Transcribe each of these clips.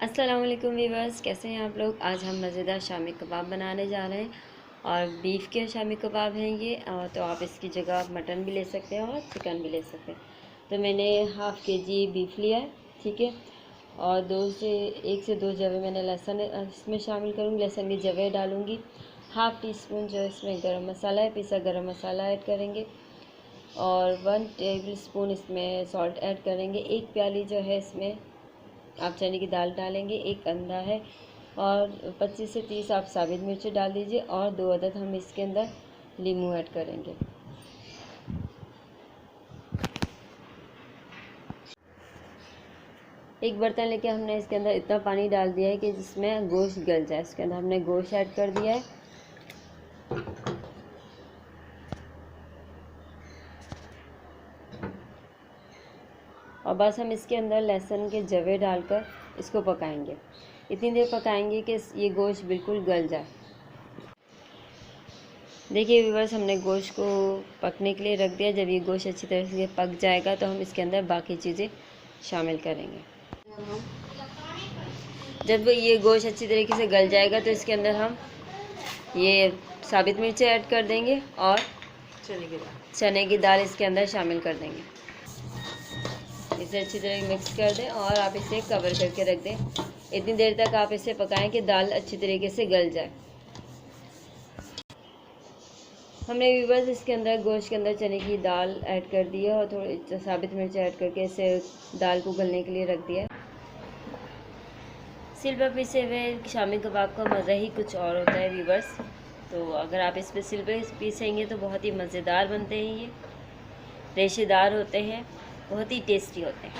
अस्सलाम वालेकुम व्यूअर्स, कैसे हैं आप लोग। आज हम मज़ेदार शामी कबाब बनाने जा रहे हैं और बीफ के शामी कबाब हैं ये। तो आप इसकी जगह मटन भी ले सकते हैं और चिकन भी ले सकते हैं। तो मैंने हाफ़ के-जी बीफ लिया है, ठीक है। और 1 से 2 जवे मैंने लहसुन इसमें शामिल करूँगी, लहसुन की जवे डालूँगी। हाफ़ टी स्पून जो इसमें गरम मसाला है, पिसा गरम मसाला ऐड करेंगे और 1 टेबल स्पून इसमें सॉल्ट ऐड करेंगे। 1 प्याली जो है इसमें आप चने की दाल डालेंगे, 1 अंडा है और 25 से 30 आप साबित मिर्ची डाल दीजिए और 2 अदद हम इसके अंदर लीमू ऐड करेंगे। एक बर्तन लेके हमने इसके अंदर इतना पानी डाल दिया है कि जिसमें गोश्त गल जाए। इसके अंदर हमने गोश्त ऐड कर दिया है। और बस हम इसके अंदर लहसुन के जवे डालकर इसको पकाएंगे। इतनी देर पकाएंगे कि ये गोश्त बिल्कुल गल जाए। देखिए व्यूअर्स, हमने गोश्त को पकने के लिए रख दिया। जब ये गोश्त अच्छी तरह से पक जाएगा तो हम इसके अंदर बाकी चीज़ें शामिल करेंगे। जब ये गोश्त अच्छी तरीके से गल जाएगा तो इसके अंदर हम ये साबित मिर्चें ऐड कर देंगे और चने की दाल इसके अंदर शामिल कर देंगे। इसे अच्छी तरह मिक्स कर दें और आप इसे कवर करके रख दें। इतनी देर तक आप इसे पकाएं कि दाल अच्छी तरीके से गल जाए। हमने व्यूअर्स इसके अंदर गोश्त के अंदर चने की दाल ऐड कर दी है और थोड़ी साबित मिर्च ऐड करके इसे दाल को गलने के लिए रख दिया है। सिल पर पीसे हुए शामी कबाब का मज़ा ही कुछ और होता है व्यूअर्स। तो अगर आप इस पर सिल पर पीसेंगे तो बहुत ही मज़ेदार बनते हैं। ये रेशेदार होते हैं, बहुत ही टेस्टी होते हैं।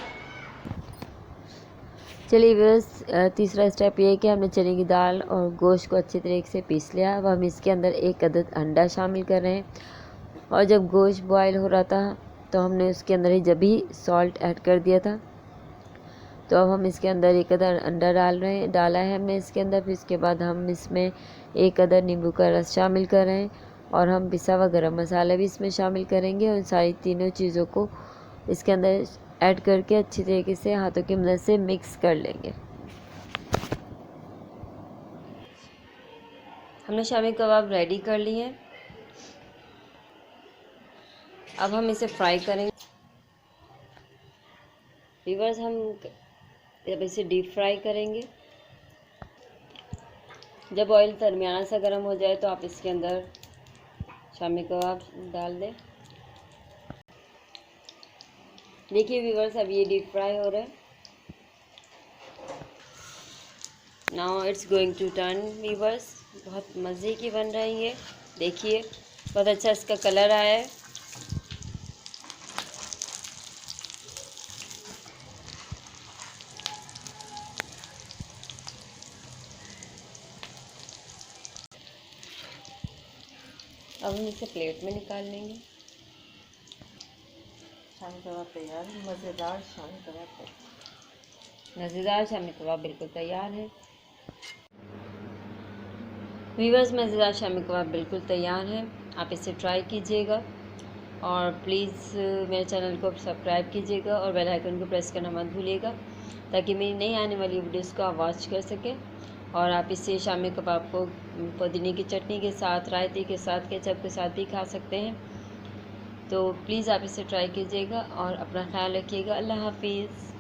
चलिए व्यूअर्स, तीसरा स्टेप ये है कि हमने चने की दाल और गोश्त को अच्छी तरीके से पीस लिया। अब हम इसके अंदर 1 अदद अंडा शामिल कर रहे हैं और जब गोश्त बॉयल हो रहा था तो हमने उसके अंदर ही जब भी सॉल्ट ऐड कर दिया था। तो अब हम इसके अंदर 1 अदद अंडा डाला है हमने इसके अंदर। फिर इसके बाद हम इसमें 1 अदद नींबू का रस शामिल कर रहे हैं और हम पिसा हुआ गरम मसाला भी इसमें शामिल करेंगे और सारी तीनों चीज़ों को इसके अंदर ऐड करके अच्छी तरीके से हाथों की मदद से मिक्स कर लेंगे। हमने शामी कबाब रेडी कर लिए हैं। अब हम इसे फ्राई करेंगे। व्यूअर्स, हम जब इसे डीप फ्राई करेंगे, जब ऑयल दरमियाना सा गर्म हो जाए तो आप इसके अंदर शामी कबाब डाल दें। देखिए व्यूअर्स, अब ये डीप फ्राई हो रहा है। Now it's going to turn viewers. बहुत मज़े की बन रही है। देखिए बहुत अच्छा इसका कलर आया है। अब हम इसे प्लेट में निकाल लेंगे। शामी कबाब तैयार है। मज़ेदार शामी कबाब तैयार। मज़ेदार शामी कबाब बिल्कुल तैयार है। व्यूअर्स, मज़ेदार शामी कबाब बिल्कुल तैयार है। आप इसे ट्राई कीजिएगा और प्लीज़ मेरे चैनल को सब्सक्राइब कीजिएगा और बेल आइकन को प्रेस करना मत भूलिएगा ताकि मेरी नई आने वाली वीडियोस को आप वॉच कर सकें। और आप इसे शामी कबाब को पुदीने की चटनी के साथ, रायते के साथ, केचप के साथ भी खा सकते हैं। तो प्लीज़ आप इसे ट्राई कीजिएगा और अपना ख्याल रखिएगा। अल्लाह हाफिज़।